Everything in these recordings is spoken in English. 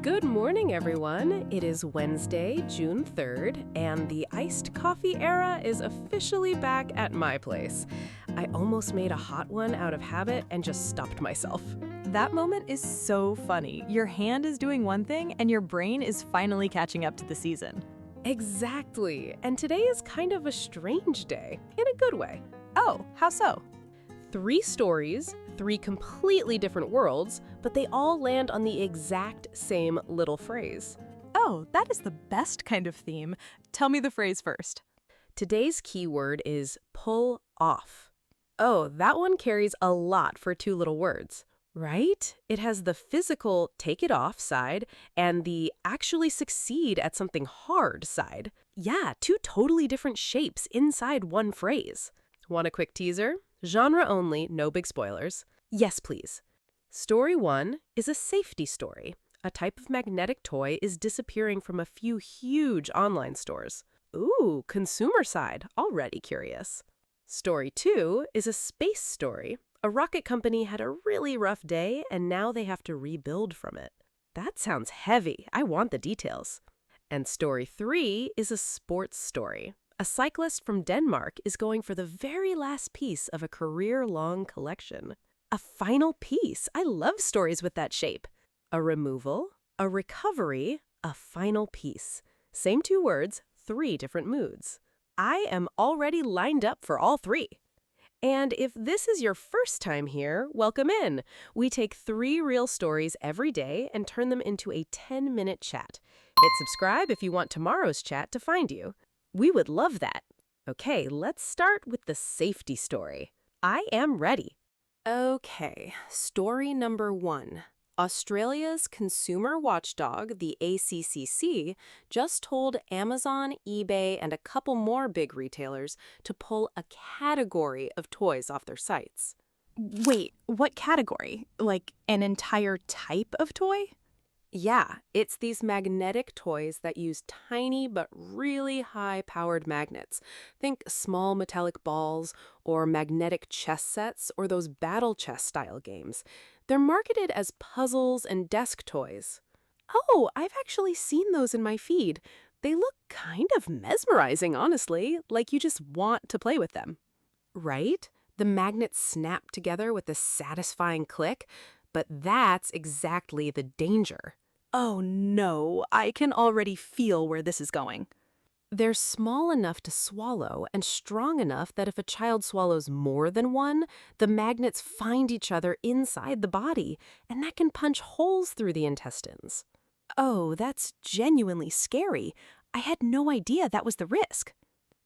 Good morning, everyone. It is Wednesday, June 3rd, and the iced coffee era is officially back at my place. I almost made a hot one out of habit and just stopped myself. That moment is so funny. Your hand is doing one thing and your brain is finally catching up to the season. Exactly. And today is kind of a strange day, in a good way. Oh, how so? 3 stories, 3 completely different worlds, but they all land on the exact same little phrase. Oh, that is the best kind of theme. Tell me the phrase first. Today's keyword is pull off. Oh, that one carries a lot for 2 little words, right? It has the physical take it off side and the actually succeed at something hard side. Yeah, 2 totally different shapes inside one phrase. Want a quick teaser? Genre only, no big spoilers. Yes, please. Story 1 is a safety story. A type of magnetic toy is disappearing from a few huge online stores. Ooh, consumer side, already curious. Story 2 is a space story. A rocket company had a really rough day, and now they have to rebuild from it. That sounds heavy. I want the details. And story 3 is a sports story. A cyclist from Denmark is going for the very last piece of a career-long collection. A final piece. I love stories with that shape. A removal, a recovery, a final piece. Same 2 words, 3 different moods. I am already lined up for all 3. And if this is your first time here, welcome in. We take 3 real stories every day and turn them into a 10-minute chat. Hit subscribe if you want tomorrow's chat to find you. We would love that. Okay, let's start with the safety story. I am ready. Okay, story number 1. Australia's consumer watchdog, the ACCC, just told Amazon, eBay, and a couple more big retailers to pull a category of toys off their sites. Wait, what category? Like an entire type of toy? Yeah, it's these magnetic toys that use tiny but really high-powered magnets. Think small metallic balls or magnetic chess sets or those battle chess-style games. They're marketed as puzzles and desk toys. Oh, I've actually seen those in my feed. They look kind of mesmerizing, honestly, like you just want to play with them. Right? The magnets snap together with a satisfying click, but that's exactly the danger. Oh no, I can already feel where this is going. They're small enough to swallow and strong enough that if a child swallows more than one, the magnets find each other inside the body, and that can punch holes through the intestines. Oh, that's genuinely scary. I had no idea that was the risk.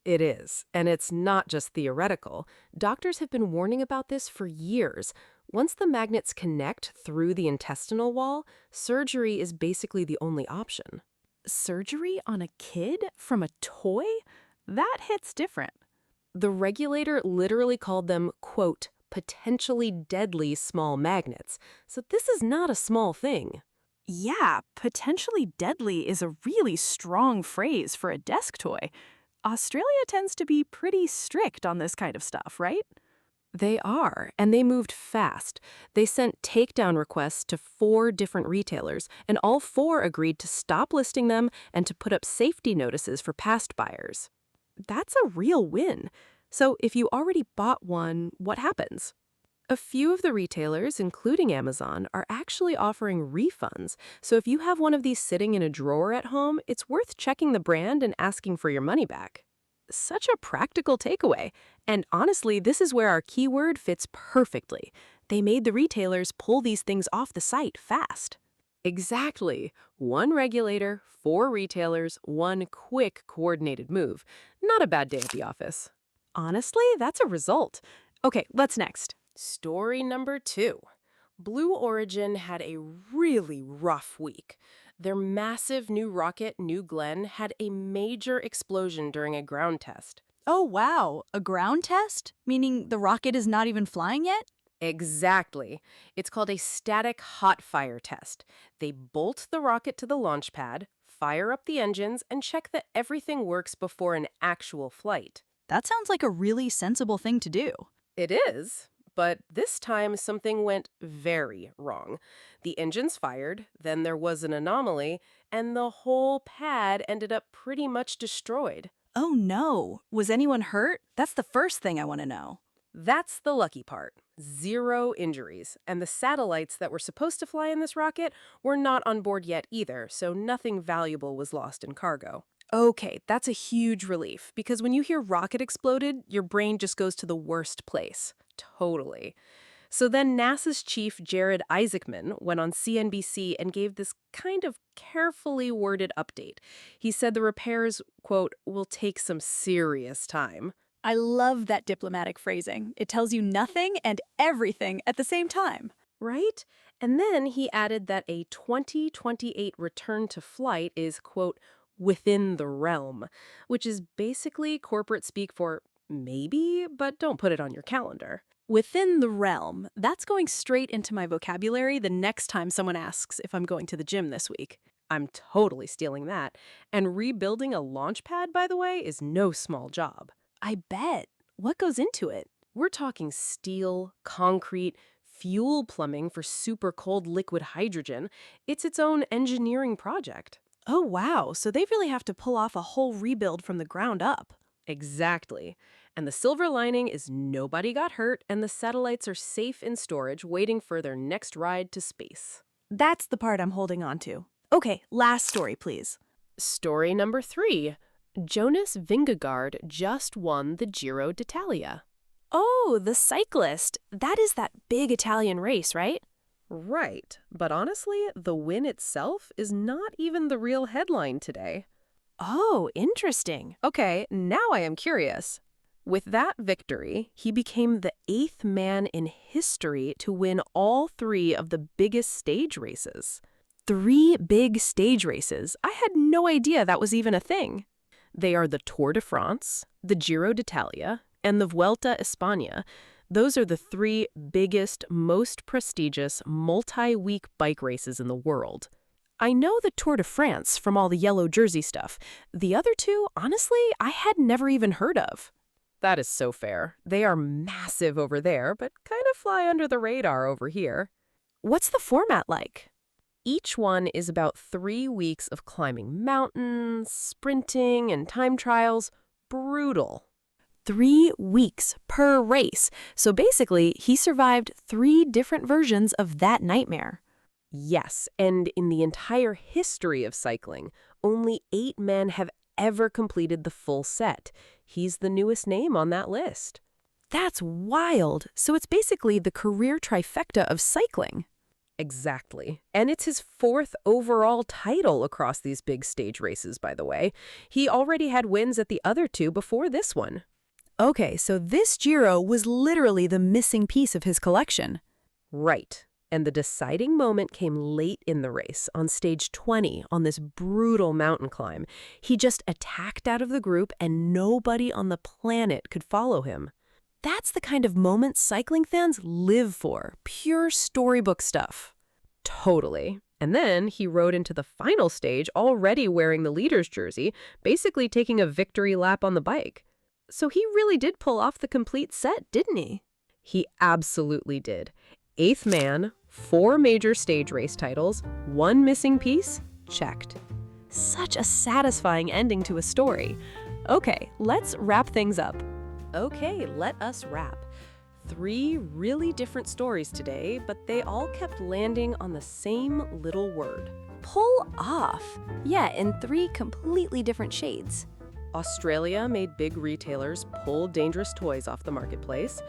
It is, and it's not just theoretical. Doctors have been warning about this for years. Once the magnets connect through the intestinal wall, surgery is basically the only option. Surgery on a kid from a toy? That hits different. The regulator literally called them, quote, potentially deadly small magnets. So this is not a small thing. Yeah, potentially deadly is a really strong phrase for a desk toy. Australia tends to be pretty strict on this kind of stuff, right? They are, and they moved fast. They sent takedown requests to 4 different retailers, and all 4 agreed to stop listing them and to put up safety notices for past buyers. That's a real win. So if you already bought one, what happens? A few of the retailers, including Amazon, are actually offering refunds. So if you have one of these sitting in a drawer at home, it's worth checking the brand and asking for your money back. Such a practical takeaway. And honestly, this is where our keyword fits perfectly. They made the retailers pull these things off the site fast. Exactly. 1 regulator, 4 retailers, 1 quick coordinated move. Not a bad day at the office. Honestly, that's a result. Okay, what's next? Story number 2. Blue Origin had a really rough week. Their massive new rocket, New Glenn, had a major explosion during a ground test. Oh, wow. A ground test? Meaning the rocket is not even flying yet? Exactly. It's called a static hot fire test. They bolt the rocket to the launch pad, fire up the engines, and check that everything works before an actual flight. That sounds like a really sensible thing to do. It is. But this time, something went very wrong. The engines fired, then there was an anomaly, and the whole pad ended up pretty much destroyed. Oh no! Was anyone hurt? That's the first thing I want to know. That's the lucky part. 0 injuries. And the satellites that were supposed to fly in this rocket were not on board yet either, so nothing valuable was lost in cargo. Okay, that's a huge relief, because when you hear rocket exploded, your brain just goes to the worst place. Totally. So then NASA's chief Jared Isaacman went on CNBC and gave this kind of carefully worded update. He said the repairs, quote, will take some serious time. I love that diplomatic phrasing. It tells you nothing and everything at the same time. Right? And then he added that a 2028 return to flight is, quote, within the realm, which is basically corporate speak for maybe, but don't put it on your calendar. Within the realm. That's going straight into my vocabulary the next time someone asks if I'm going to the gym this week. I'm totally stealing that. And rebuilding a launch pad, by the way, is no small job. I bet. What goes into it? We're talking steel, concrete, fuel plumbing for super cold liquid hydrogen. It's its own engineering project. Oh, wow. So they really have to pull off a whole rebuild from the ground up. Exactly. And the silver lining is nobody got hurt and the satellites are safe in storage waiting for their next ride to space. That's the part I'm holding on to. Okay, last story, please. Story number 3. Jonas Vingegaard just won the Giro d'Italia. Oh, the cyclist. That is that big Italian race, right? Right. But honestly, the win itself is not even the real headline today. Oh, interesting. Okay, now I am curious. With that victory, he became the 8th man in history to win all 3 of the biggest stage races. 3 big stage races. I had no idea that was even a thing. They are the Tour de France, the Giro d'Italia, and the Vuelta a España. Those are the 3 biggest, most prestigious, multi-week bike races in the world. I know the Tour de France from all the yellow jersey stuff. The other 2, honestly, I had never even heard of. That is so fair. They are massive over there, but kind of fly under the radar over here. What's the format like? Each one is about 3 weeks of climbing mountains, sprinting, and time trials. Brutal. 3 weeks per race. So basically, he survived 3 different versions of that nightmare. Yes, and in the entire history of cycling, only 8 men have ever completed the full set. He's the newest name on that list. That's wild. So it's basically the career trifecta of cycling. Exactly. And it's his 4th overall title across these big stage races, by the way. He already had wins at the other 2 before this one. Okay, so this Giro was literally the missing piece of his collection. Right. And the deciding moment came late in the race, on stage 20, on this brutal mountain climb. He just attacked out of the group, and nobody on the planet could follow him. That's the kind of moment cycling fans live for. Pure storybook stuff. Totally. And then he rode into the final stage already wearing the leader's jersey, basically taking a victory lap on the bike. So he really did pull off the complete set, didn't he? He absolutely did. 8th man, 4 major stage race titles, 1 missing piece, checked. Such a satisfying ending to a story. Okay, let's wrap things up. Okay, let us wrap. 3 really different stories today, but they all kept landing on the same little word. Pull off. Yeah, in 3 completely different shades. Australia made big retailers pull dangerous toys off the marketplace.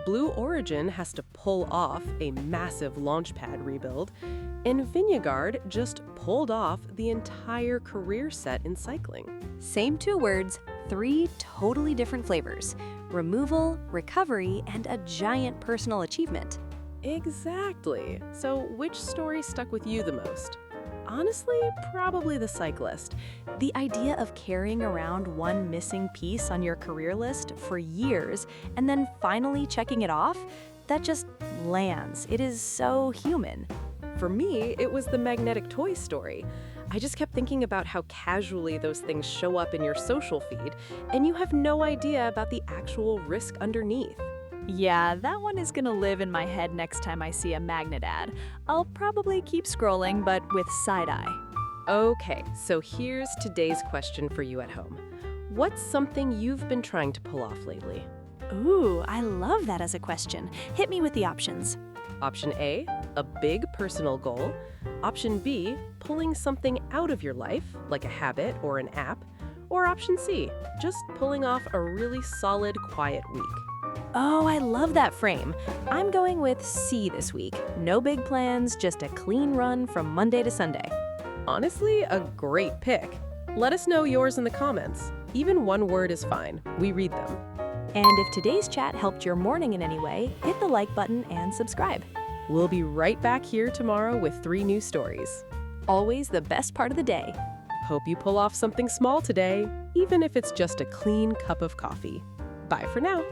Blue Origin has to pull off a massive launch pad rebuild. And Vingegaard just pulled off the entire career set in cycling. Same 2 words, 3 totally different flavors. Removal, recovery, and a giant personal achievement. Exactly. So which story stuck with you the most? Honestly, probably the cyclist. The idea of carrying around 1 missing piece on your career list for years and then finally checking it off, that just lands. It is so human. For me, it was the magnetic toy story. I just kept thinking about how casually those things show up in your social feed, and you have no idea about the actual risk underneath. Yeah, that one is gonna live in my head next time I see a magnet ad. I'll probably keep scrolling, but with side eye. Okay, so here's today's question for you at home. What's something you've been trying to pull off lately? Ooh, I love that as a question. Hit me with the options. Option A, a big personal goal. Option B, pulling something out of your life, like a habit or an app. Or option C, just pulling off a really solid, quiet week. Oh, I love that frame. I'm going with C this week. No big plans, just a clean run from Monday to Sunday. Honestly, a great pick. Let us know yours in the comments. Even one word is fine. We read them. And if today's chat helped your morning in any way, hit the like button and subscribe. We'll be right back here tomorrow with 3 new stories. Always the best part of the day. Hope you pull off something small today, even if it's just a clean cup of coffee. Bye for now.